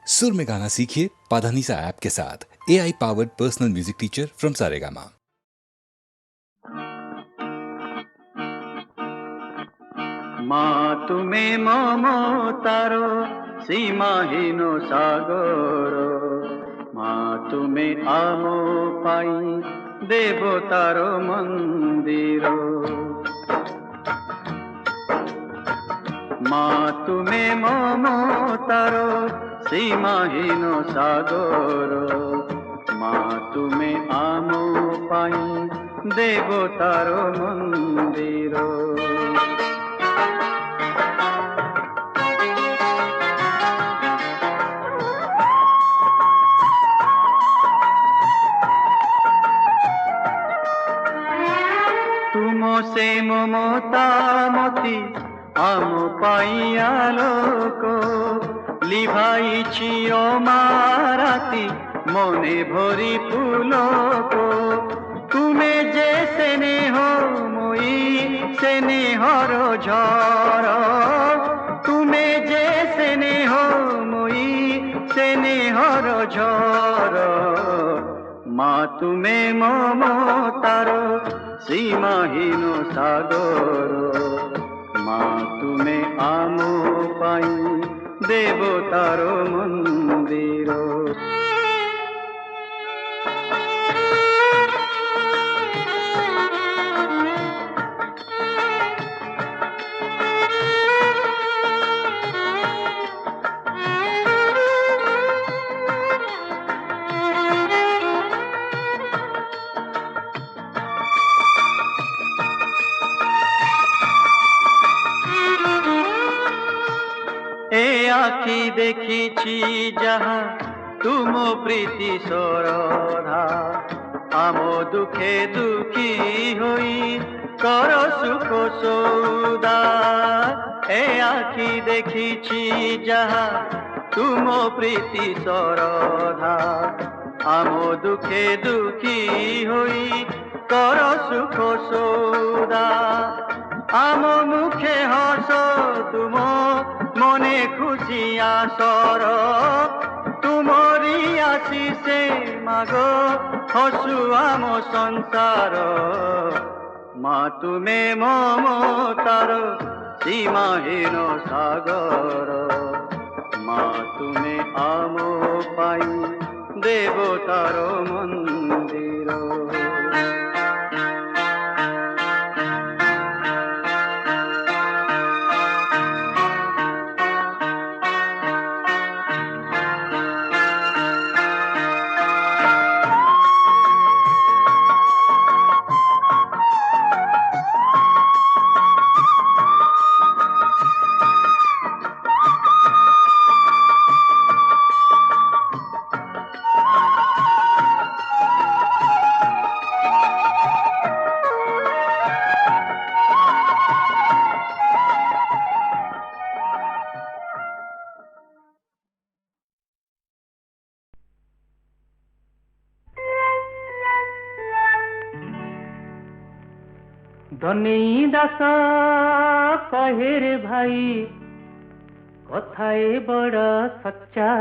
सुर में गाना सीखिए पाधानीसा ऐप के साथ। AI powered personal music teacher from Saregama. মা তুমি মমতার সীমাহীন সাগর, মা তুমি আম পাই দেবতার মন্দির। মা তুমি মমতার সীমাহীন সাগর, মা তুমি আম পাই দেবতার মন্দির। से ममता मती आम पाइया लोक लिभाइछि माराती मने भरी पुलक। तुमे जे स्नेह moi स्नेहर झर, तुमे जे स्नेह moi स्नेहर झर। মা তুমি মমতার সীমাহীন সাগর, মা তুমি আম পাই দেবতার মন্দির। আখি দেখিছি যাহা তুম প্রীতি সরধা, আম দুঃখে দুঃখী হই কর সুখ সৌদা। এ আখি দেখিছি যাহা তুম প্রীতি সরধা, আম দুঃখে দুঃখী হই কর সুখ সৌদা। আম মুখে হস তুম মনে খুশি আসর, তুমরি আশিসে মাগো হসু আম সংসার। মা তুমে মমতার সীমাহীন সাগর, মা তুমে আম পাই দেবতার মন্দির। ধনী দাস কহে রে ভাই কথায় বড় সচ্চা,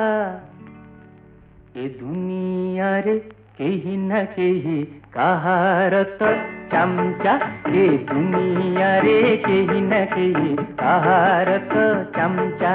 এ দুনিয়ারে কেহি না কেহি কাহার তো চামচা, এ দুনিয়ারে কেহি না কেহি কাহার তো চামচা।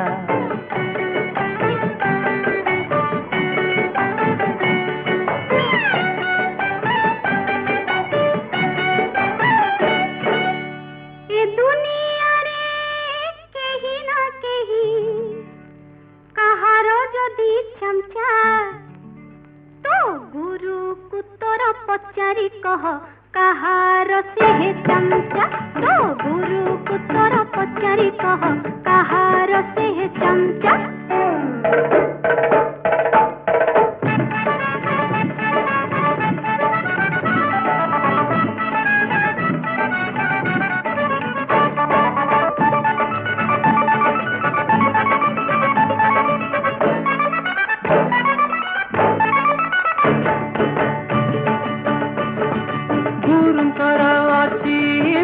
पचारि कह कहार से हे चमचा, तो गुरु पुत्र पचारि कह कहार से हे चमचा।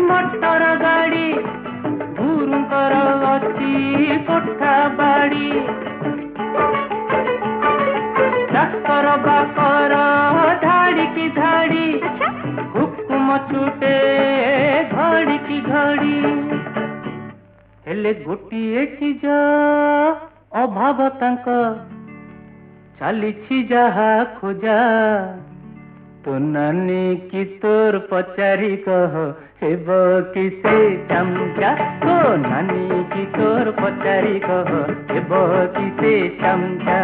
मोटर गाड़ी गुरुंकर अच्छी कोठा बाड़ी, करबा कर धाड़ी की धाड़ी अच्छा हुकुम छुटे घड़ी की घड़ी हेले गोटिए चीज अभाव तांक चलीछि जहा खोजा तो नानी की तोर पचारी कह हेब कि से चमचा तो नानी की तोर पचारी कह हेब कि से चमचा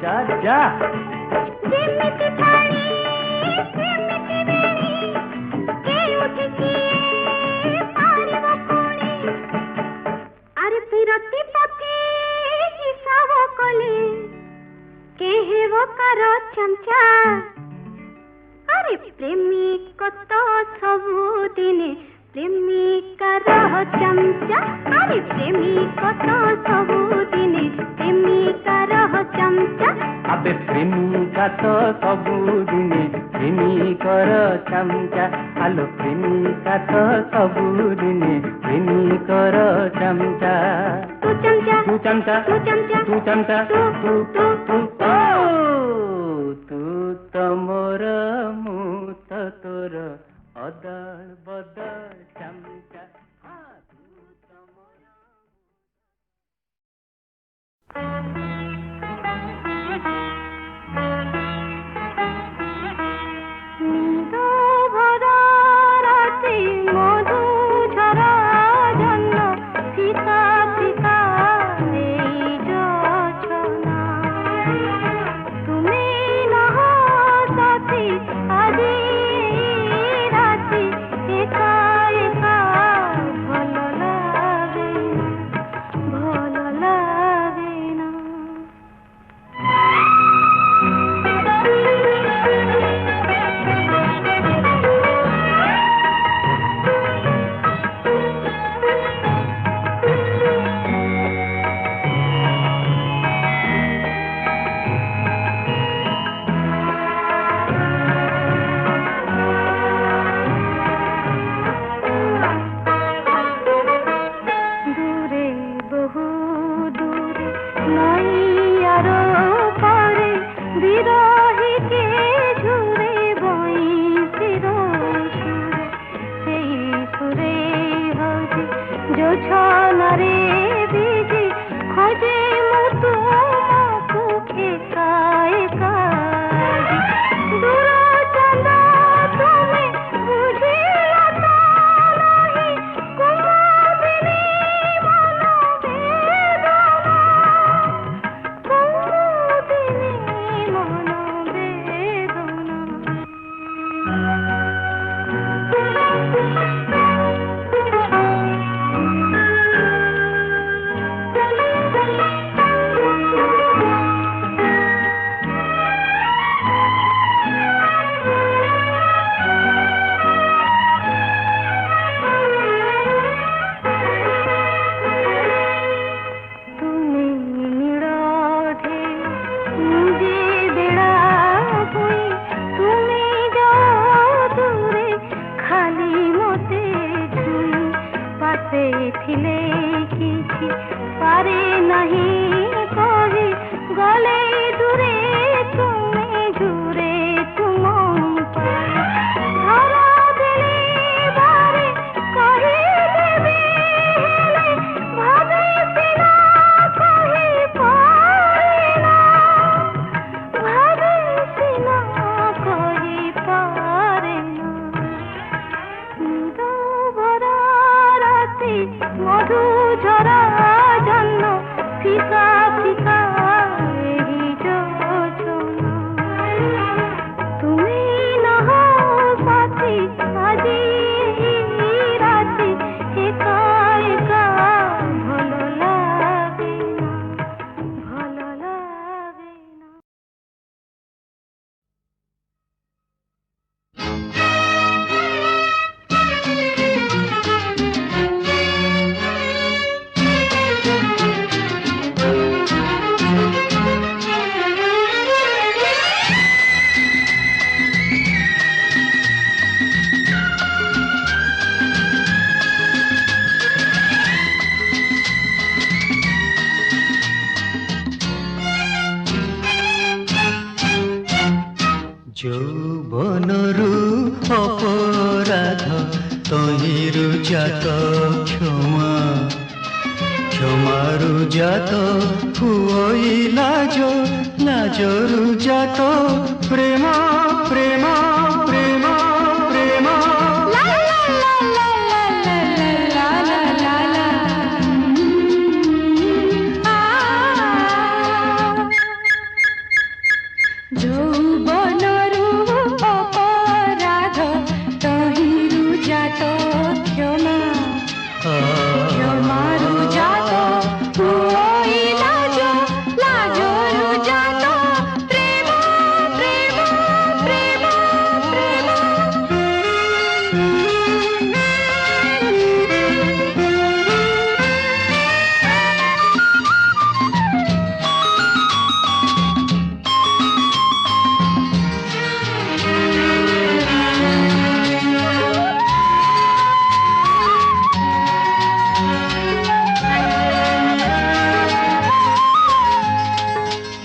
जा जा ଯେମିତି ଥାଳି ସେମିତି ବେଣୀ କେଉଁଠିକି ପାରିବ ପୁଣି ଆରେ ପିରତି ପତି ହିସାବ କଲେ କେହେବ କାର ଚମଚା ଆରେ ପ୍ରେମିକ ତ ସବୁଦିନେ ପ୍ରେମିକାର ଚମଚା ଆରେ ପ୍ରେମିକ ତ ସବୁଦିନେ ପ୍ରେମିକାର ଚମଚା अबे प्रेमिका तो सबुदिने प्रेमिकर चमचा आलो प्रेमिका तो सबुदिने प्रेमिकर चमचा तू चमचा तू चमचा तू चमचा तू चमचा तू तू तू तू तो मोर मु तो तोर अदल बदल चमचा तू तो मोर नीदो भरा राति मधु झरा जन्न सीता सीता এই যোছনা তুমি নহ সাথী আজি রাতি একা একা ভালো লাগে না দূরে বহু দূরে নইয়ার পারে বিরহিকে ঝুরে বইছির সুরে সেই সুরে হজি জোছনারে ভিজি খোঁজে মু তোমাকে একা একা দূর চন্দ তুমি বুঝিলা তো নাহি কুমুদিনী মন বেদনা কুমুদিনী মন তুমি নীড় ঢেউ যে বেড়া বই তুমি যাও দূরে খালি মতে ছুঁই পাশে থিলে কিছু পারে নাহি কহি গলে দূরে তুমি ঝুরে তুম ধরা দেলে বারে কহিলে বেলে ভাবে সিনা কহি পারে না ভাবে সিনা কহি পারে না নীদো ভরা রাতি মধু ঝরা জন্য ফিকা ফিকা এই ତହିଁରୁ ଜାତ କ୍ଷମା କ୍ଷମାରୁ ଜାତ ହୁଅଇ ଲାଜ ଲାଜରୁ ଜାତ ପ୍ରେମ ପ୍ରେମ ପ୍ରେମ ପ୍ରେମ ଯୌବନରୁ ଅପରାଧ ତହିଁରୁ ଜାତ କ୍ଷମା କ୍ଷମାରୁ ଜାତ ହୁଅଇ ଲାଜ ଲାଜରୁ ଜାତ ପ୍ରେମ ପ୍ରେମ ପ୍ରେମ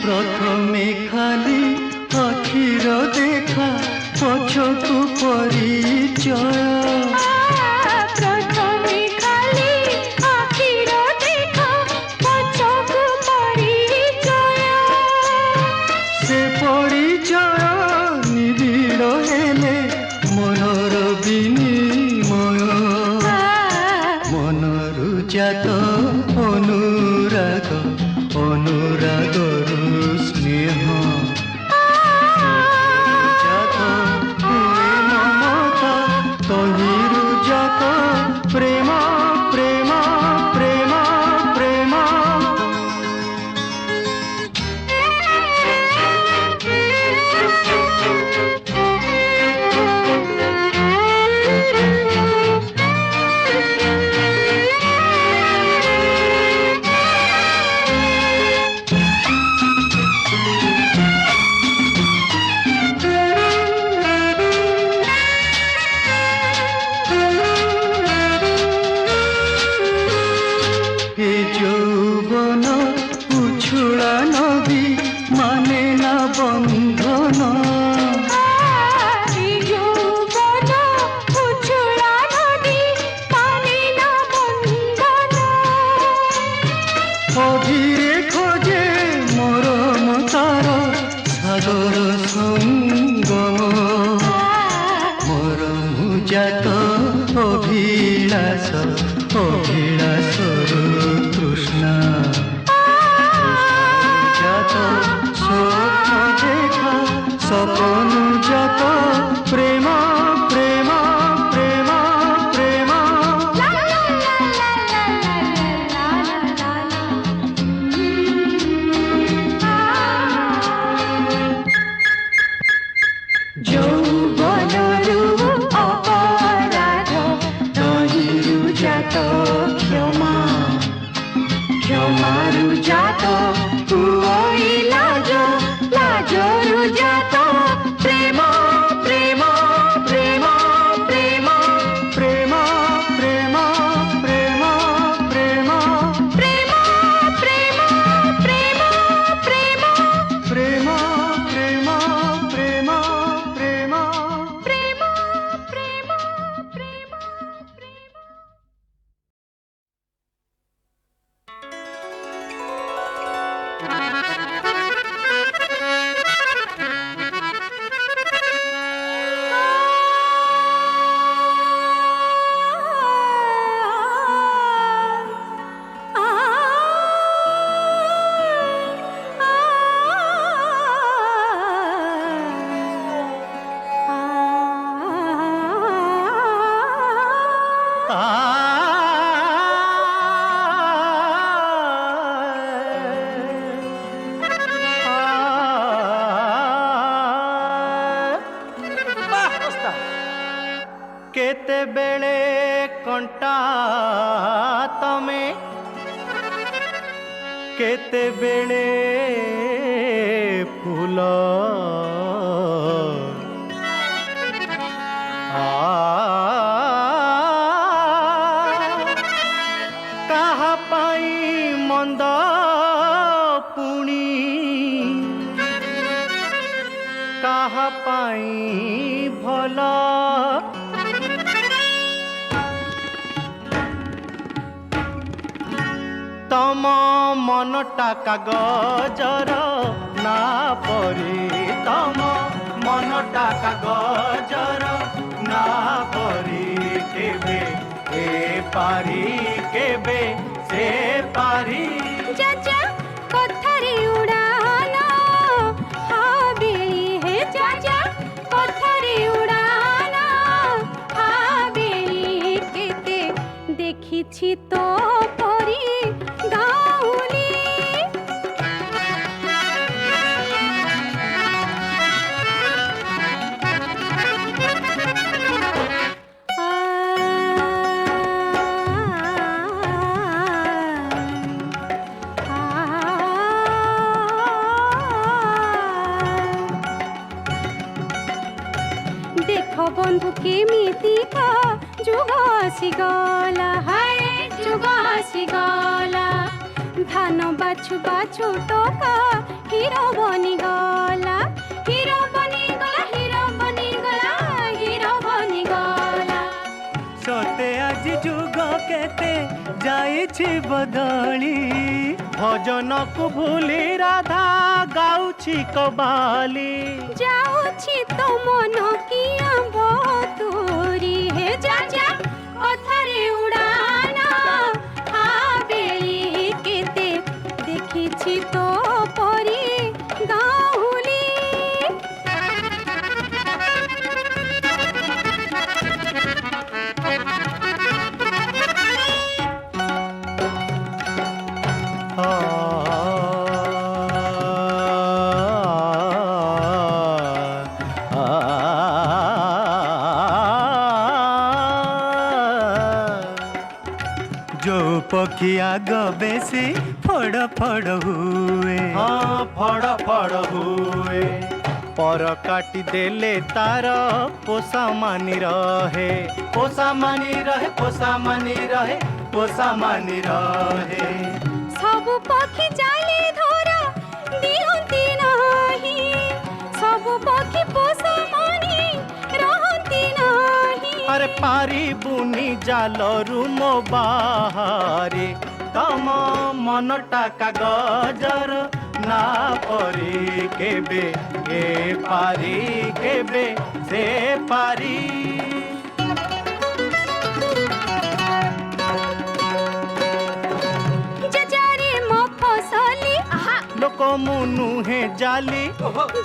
ପ୍ରଥମେ ଖାଲି ଆଖିର ଦେଖା ପଛକୁ ପରିଚୟ ପ୍ରଥମେ ଖାଲି ଆଖିର ଦେଖା ପଛକୁ ପରିଚୟ ସେ ପରିଚୟ ନିବିଡ଼ ହେଲେ ମନର ବିନିମୟ ମନରୁ ଜାତ ଅନୁରାଗ ଅନୁରାଗରୁ ସ୍ନେହ ଜାତ ହୁଏ ମମତା ତହିଁରୁ ଜାତ ପ୍ରେମ ପ୍ରେମ ପ୍ରେମ ପ୍ରେମ ଏ ଯୌବନ ଉଛୁଳା ନଦୀ ମାନେ ନା ବନ୍ଧନ ଯୌବନ ଉଛୁଳା ନଦୀ ମାନେ ନା ବନ୍ଧନ ଅଧୀରେ ଖୋଜେ ମରମ ତାର ସାଗର ସଙ୍ଗମ ମରମ ଜାତ ଅଭିଳାଷ ଅଭିଳାଷରୁ ତୃଷ୍ଣା ଜାତ ସ୍ୱପ୍ନ ଦେଖା ସପନ ଜାତ ପ୍ରେମ ପ୍ରେମ ପ୍ରେମ ପ୍ରେମ ଯୌବନରୁ ଅପରାଧ ତହିଁରୁ ଜାତ କ୍ଷମା କ୍ଷମାରୁ ଜାତ ହୁଅଇ ଲାଜ ଲାଜରୁ ଜାତ ପ୍ରେମ ପ୍ରେମ ପ୍ରେମ ପ୍ରେମ ପ୍ରେମ ପ୍ରେମ ପ୍ରେମ ପ୍ରେମ ପ୍ରେମ ପ୍ରେମ ପ୍ରେମ ପ୍ରେମ ପ୍ରେମ ପ୍ରେମ ପ୍ରେମ ପ୍ରେମ ପ୍ରେମ ପ୍ରେମ ପ୍ରେମ କେତେବେଳେ କଣ୍ଟା ତମେ କେତେବେଳେ ଫୁଲ କାହା ପାଇଁ ମନ୍ଦ ପୁଣି କାହା ପାଇଁ ଭଲ तम मनटा कागजर ना परी तम मनटा कागजर ना परी केबे ए पारी केबे से पारी चाचा कथारे उड़ाना हावेली हे चाचा कथारे उड़ाना हावेली केते देखिछि तो परी गाउली देख बंधु केमितिका जुग आसिगला हाय जुग आसिगला धान बाछु बाछु टका हिरो बनिगला हिरो बनिगला हिरो बनिगला हिरो बनिगला सते आज जुग केते जाइछि बदली भजन को भूली राधा गाउछि कबाली जाउछि तो मन किया बतुरी हे चाचा कथारे उड़ाना हावेली केते देखिछि तो परी गाउली जो पखी आग बेसी फड़ फड़ हुए हाँ फड़ फड़ हुए पर काटी देले तार पोसा मानी रहे पोसा मानी रहे पोसा मानी रहे पोसा मानी रहे सब पक्षी जाले धरा दिहंती नाही सब पक्षी पोषा मानी रहंती नाही अरे पारी बुनी जाल रूम बाहरे तम मनटा कागजर ना परी केबे ए पारी केबे से पारी जजारे मफसली लोक मुनु हे जाली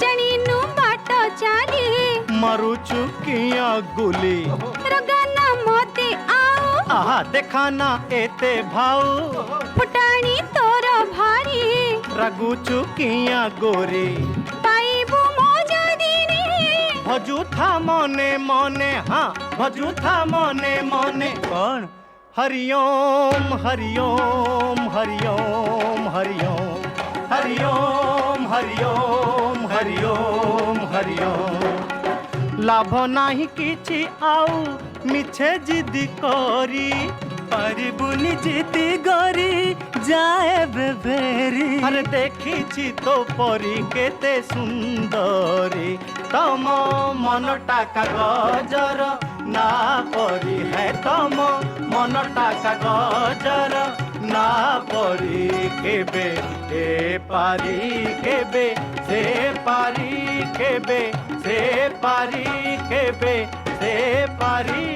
जणिनु बाट चाली मरुचु किया गुली रगाना मते आओ आहा देखाना एते भाऊ फुटाणी तोर भारी रगुचु किया गोरी पाइबु मोजा दिने भजू था मने मने हाँ भजू था मने मने कौन हरिओम हरिओम हरिओम हरिओम हरिओम हरिओम हरिओम हरिओम लाभ नाही किछि आउ मिछे जिदी करी पारिबुनि जीती गरी जाए बेबेरी अरे देखिछि तो परी केते सुंदरी तम मनटा कागजर ना परी है तम मनटा कागजर ना परी केबे ए पारी केबे से पारी केबे से पारी केबे से पारी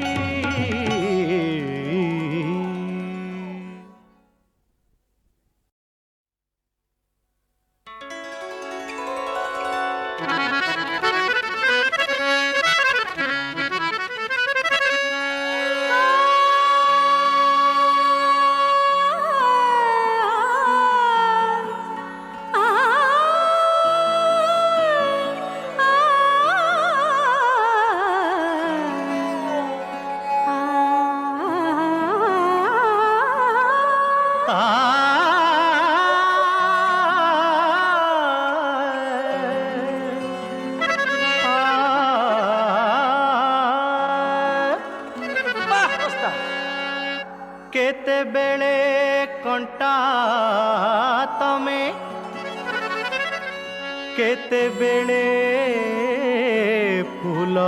केतेबेले कंटा तमे केतेबेले फूल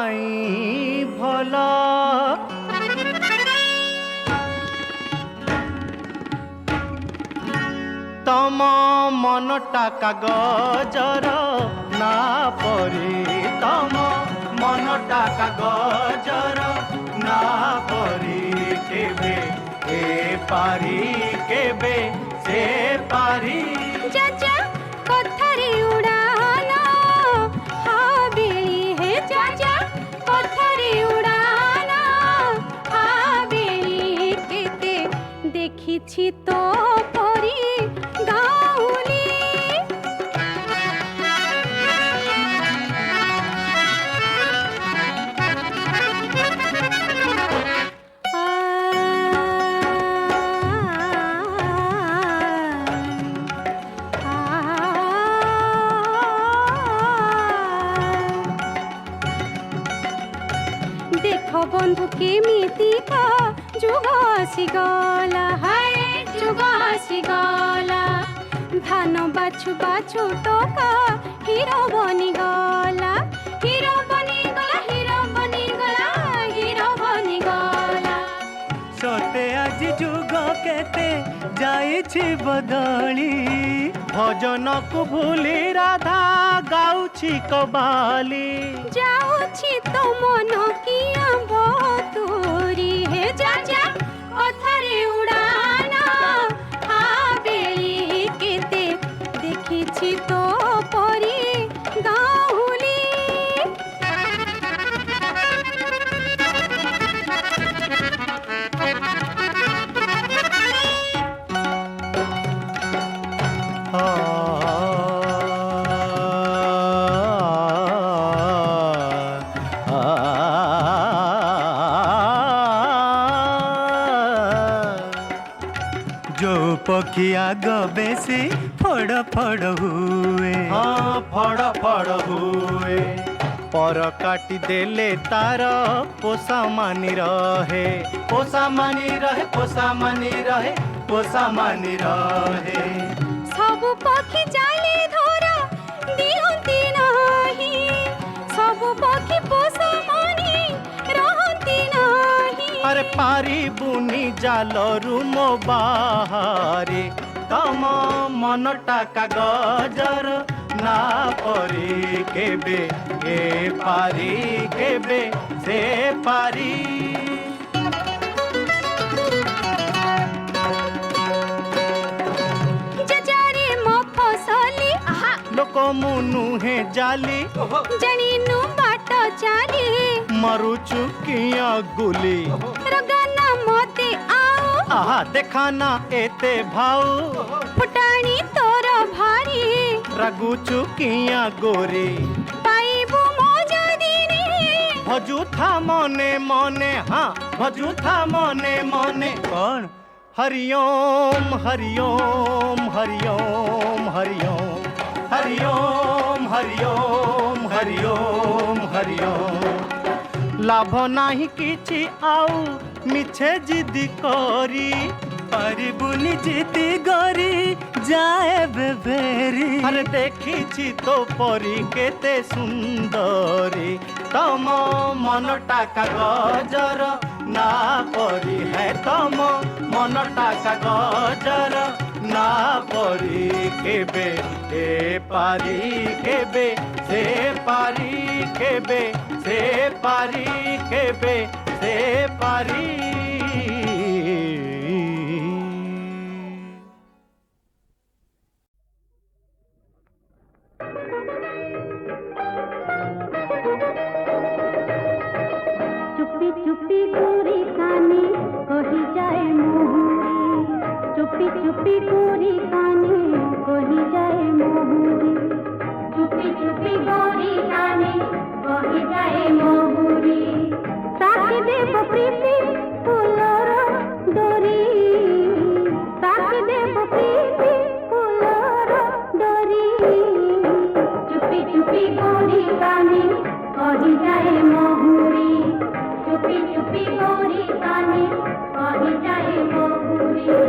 पाई भला तम मनटा कागजर ना परी तम मनटा कागजर ना परी केबे ए पारी केबे से पारी चाचा कथारे उड़ाना हाबिली हे चाचा कथारे उड़ाना हाबिली केते देखिछि तो परी गाउली देखो बंधु केमितिका जुग आसिगला हाय जुग आसिगला धान बाछु बाछु टका हिरो बनिगला हिरो बनिगला हिरो बनिगला हिरो बनिगला सते आज जुग केते जाइछि बदली भजन को भूली राधा गाउछि कबाली जाउछि तो मन किया बतुरी हे चाचा कथारे उड़ाना हाबेली केते देखिछि तो परी गाउली जो पखी आग बेसी फड़ फड़ हुए हाँ फड़ फड़ हुए पर काटी देले तार पोसा मानी रहे पोसा मानी रहे पोसा मानी रहे पोसा मानी रहे सब पक्षी जाले धरा दिहंती नाही सब पक्षी पोषा मानी रहंती नाही अरे पारी बुनी जालरू मो बाहारे तम मनटा कागजर ना परी केबे ए पारी केबे से पारी जजारे मफसली लोक मुनुहे जाली जणिनु बाट चाली मरुचु किया गुली रगाना मते आओ आहा देखाना एते भाऊ फुटाणी तोर भारी रगुचु किया गोरी पाइबु मोजा दिने भजू था मने मने हाँ भजू था मने मने कौन हरिओम हरिओम हरिओम हरिओम हरिओम हरिओम हरिओम हरिओम लाभ नाही किछि आउ मिछे जिदी करी पारिबुनि जीती गरी जाए बेबेरी अरे देखिछि तो परी केते सुंदरी तम मनटा कागजर ना परी है तम मनटा कागजर ना परी केबे ए पारी केबे से पारी केबे से पारी केबे से पारी चुप्पी चुप्पी गोरी कानी कही जाए मोहरी चुप्पी चुप्पी गोरी कानी कही जाए मोहरी चुप्पी चुप्पी गोरी कानी कही जाए मोहरी साथी देव प्रीति फुलर डोरी साथी देव प्रीति फुलर डोरी चुप्पी चुप्पी गोरी कानी कही जाए मोहरी चुप्पी चुप्पी गोरी कानी कही जाए मोहरी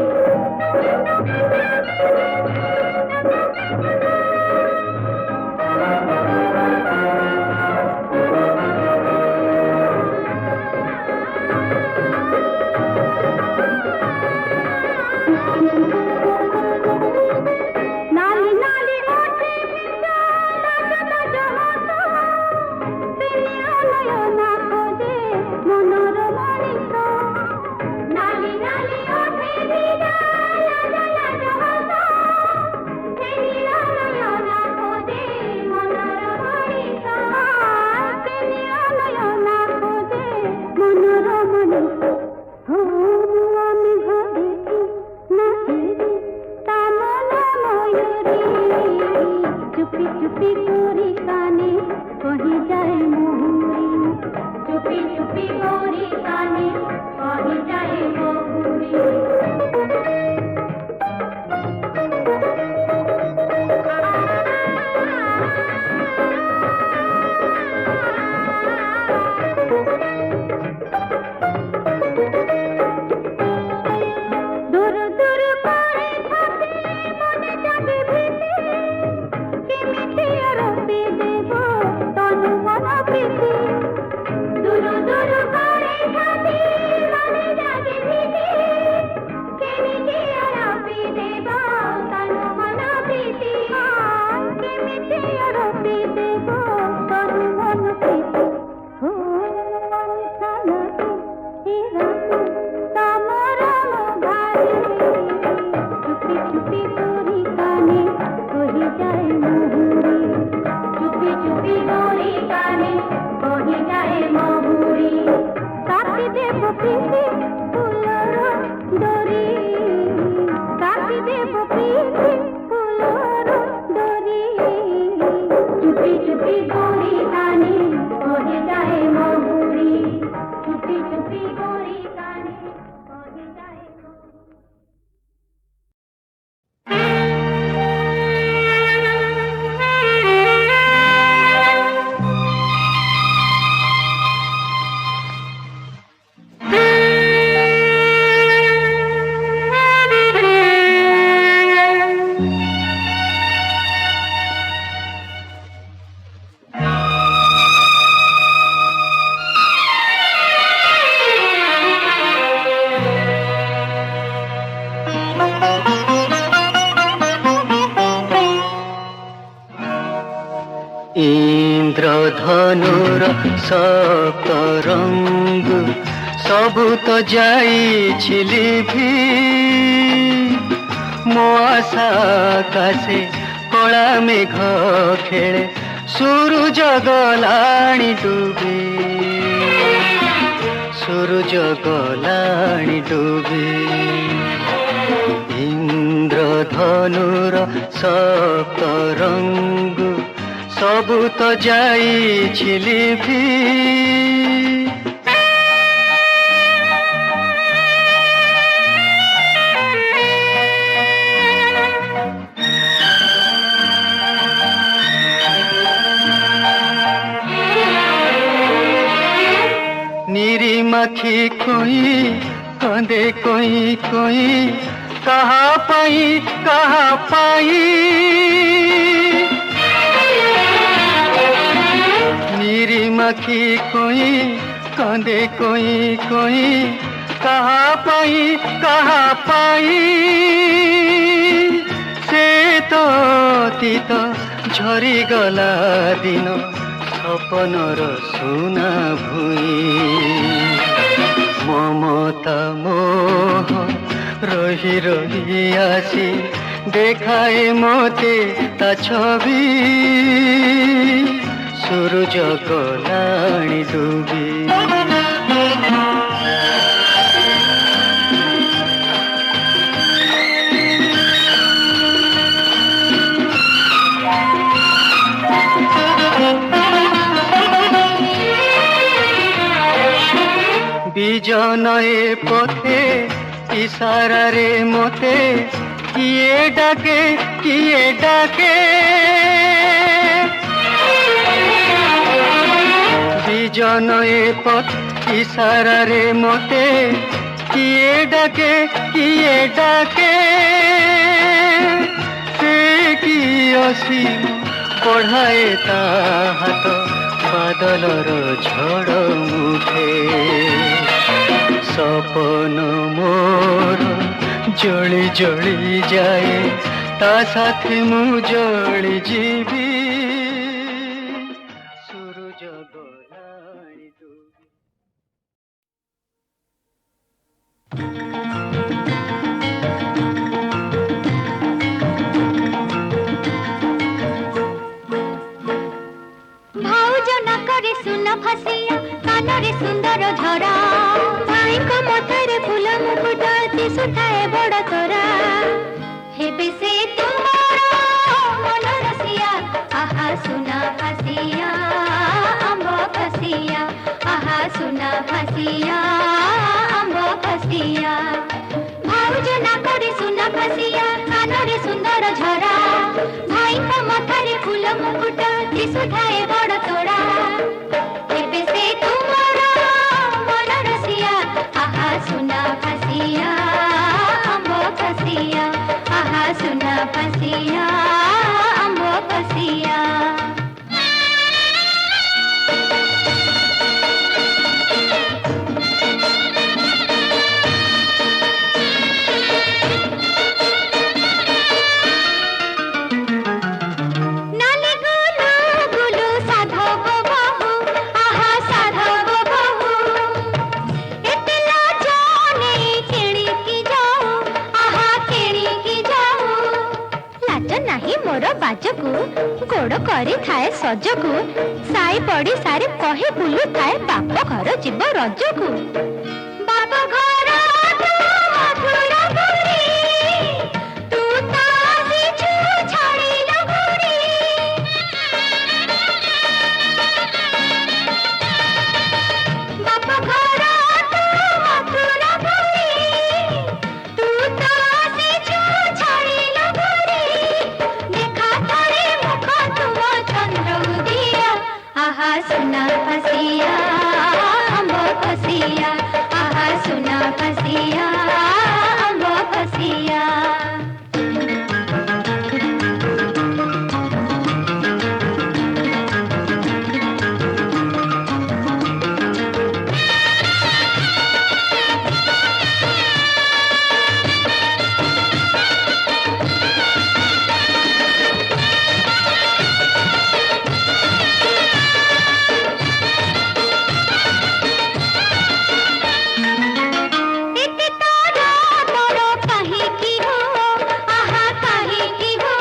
মনে হো আমি ভাবেছি নাচিবি তামালা ময়ূরী চুপি চুপি করি কানে কহি যায় মহুরী চুপি চুপি করি কানে কহি যায় মহুরী इंद्रधनुर सप्तरंग सबु तो जाई लिभि मो आशा आकाशे कला मेघ खेले सूरज गलाणी डूबी सूरज गलाणी डूबी इंद्रधनुर सप्तरंग सबु तो जाई लिभि निरी मखी कोई कंदे कोई कोई कहा पाई निरी मखी कोई कंदे कोई कोई कहा पाई से तो तीत झरी गला दिन सपनर सुना भुई ममता मोह रही रही आसी देखाए मोते ता छवि सूरज गलाणी डूबी বিজন এ পথে ইশারা রে মতে কিয়ে ডাকে বিজন এ পথ ইশারা রে মতে কিয়ে ডাকে সে কি অসীম পঢ়ায়ে তা হাত বাদলর ঝড় মুঠে सपन मोर जली जली जाए ता साथे मु जली जीवी सूरज गलाणी डूबी भाउज नाकरे सुन फसिया कानरे सुंदर झरा दिशुଥାଏ बड़ तोरा हेबे से तुमारो मन रसिया आहा सुना फासिया आंबो फासिया आहा सुना फासिया आंबो फासिया भाउज ना करे सुना फासिया कानरे सुंदर झरा भाई का मथारे फूल मुकुट दिशुଥାଏ बड़ तोरा हेबे से तुमारो मन रसिया आहा सुना फासिया आंबो फासिया आहा सुना फासिया आंबो फासिया नाले गुलु गुलु साधव बहु आहा साधव बहु एतला जाने केणी की जाऊ आहा केणी की जाऊ लाज नाही मोर बाजकु गोड़ करी थाए सजकु साई पड़ी सारी कहे बुलु थाए बाप घर जीव रजकु बाप घर तू मधुर पुरी तू ता सिछु छाड़िलु घुरी बाप घर तू मधुर पुरी तू ता सिछु छाड़िलु घुरी देखा तारे मुख तुम चंद्र उदिया आहा सुना फसिया आंबो फसिया आहा सुना फसिया आंबो फसिया इति तारा तोरो कहीं की हो आहा कहीं की हो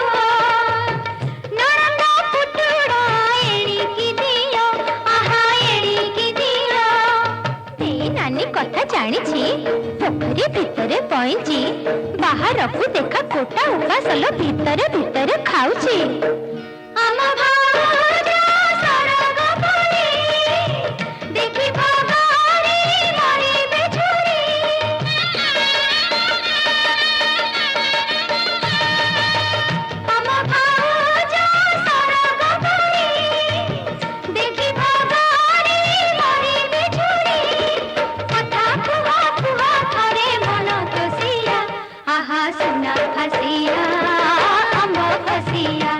नरंदा पुटुड़ा एड़ी की दियो आहा एड़ी की दियो ए नानी कथा जानिछि पोखरी भितरे पइछि बाहरकु देखा कोटा उकासल भितरे भितरे खाउछि आम भाउज सरग परी देखि भगारी मरी बिछुरी आम भाउज सरग परी देखि भगारी मरी बिछुरी कथा कुहा कुहा करे मन तोसिया आहा सुना फासिया आंबो फासिया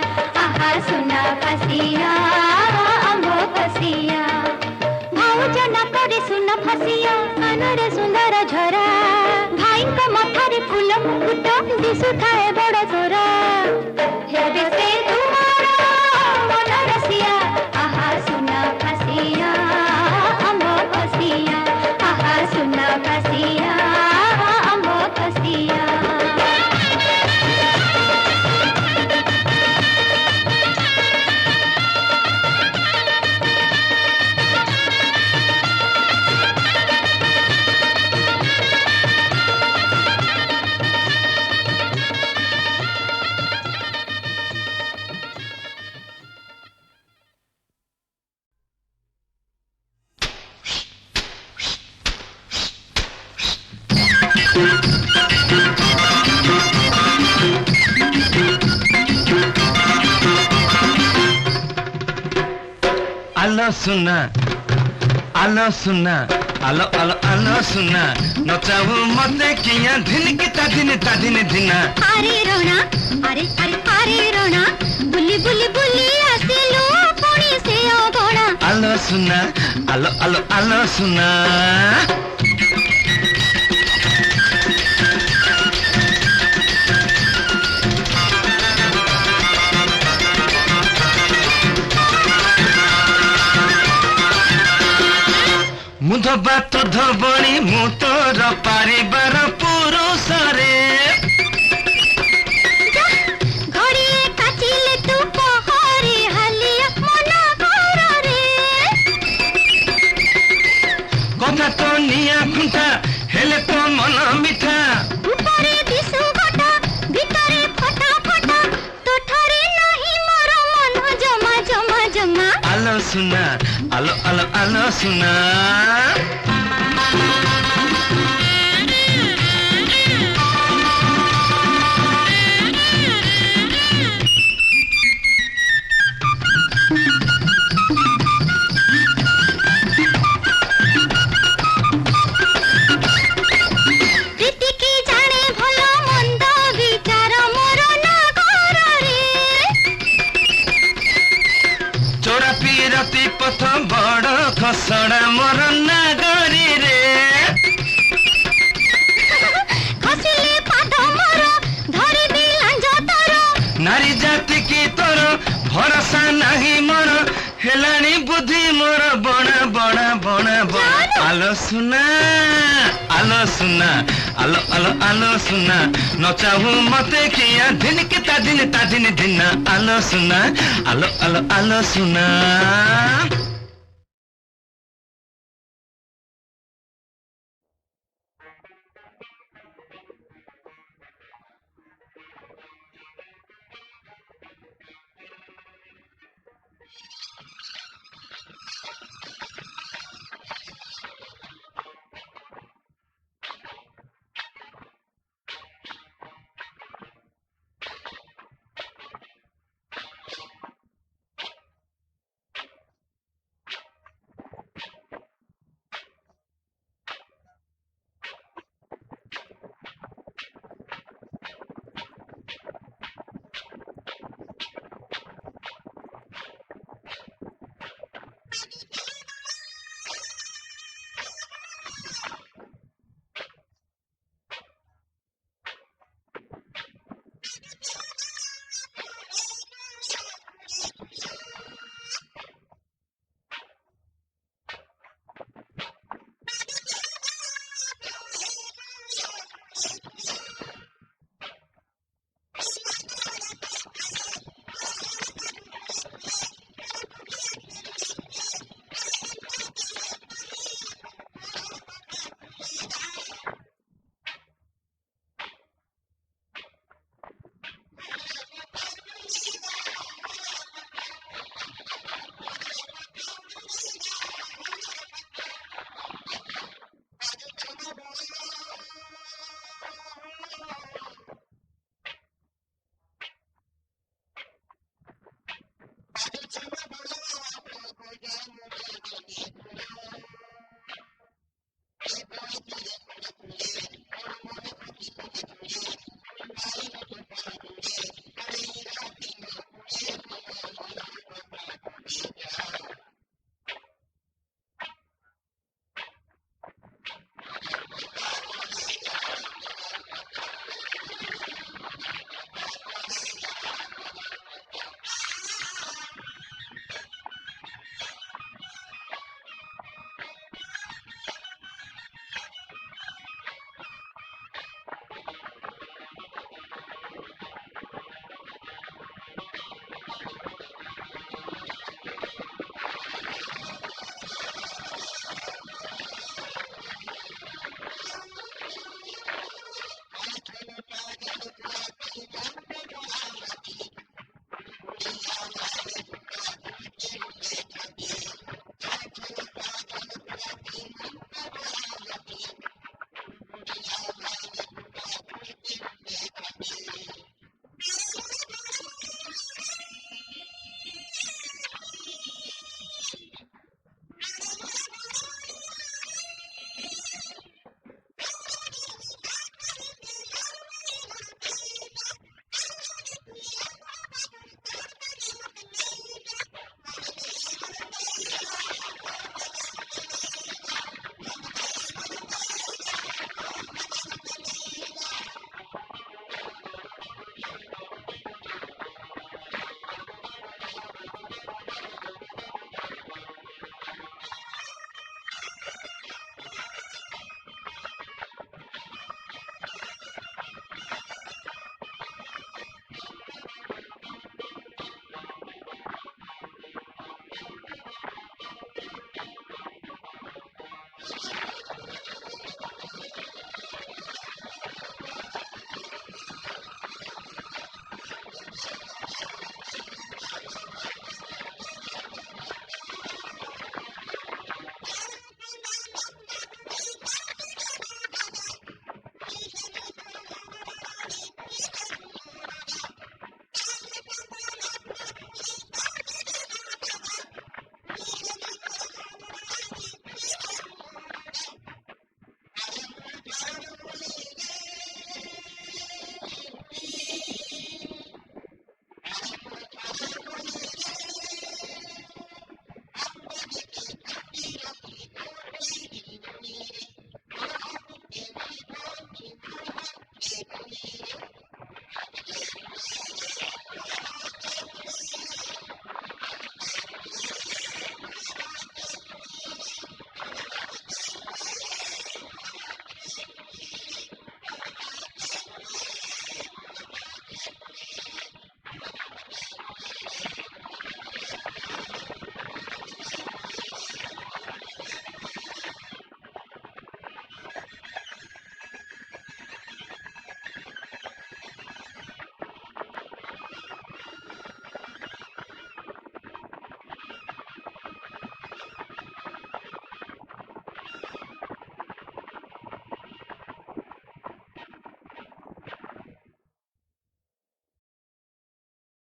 आहा सुना फासिया आंबो फासिया भाउज ना करे सुना फासिया कानरे सुंदर झरा भाई का मथारे फूल मुकुट दिशुଥାଏ बड़ तोरा हेबे से तुमारो मन रसिया आहा सुना फासिया आंबो फासिया आहा सुना फासिया आंबो फासिया आलो सुना आलो सुना आलो आलो आलो सुना नचाऊ मते किया धिन की ता दिन धिना अरे रोना अरे अरे अरे रोना बुली बुली बुली आसिलु पुणी से ओगोड़ा आलो सुना आलो आलो आलो सुना मुधबा तो धबणी मु तोर पारिबार पुरुष रे घड़िए काचिले तू पहरे हालिया मना घर रे कथा तो निया खुंटा हेले तो मन मिठा सुना आलो आलो आलो सुना पथ बड़ खसड़ा मोर नागरी रे खसिले पाद मोर धरि दी लांज तोर नारी जाति की तोर भरोसा नहीं मोर हेलानी बुद्धि मोर बड़ा बड़ा बड़ा बड़ा आलो सुना आलो सुना आलो आलो आलो सुना नचाहू मते किया दिन के ता दिन दिन आलो सुना आलो आलो आलो सुना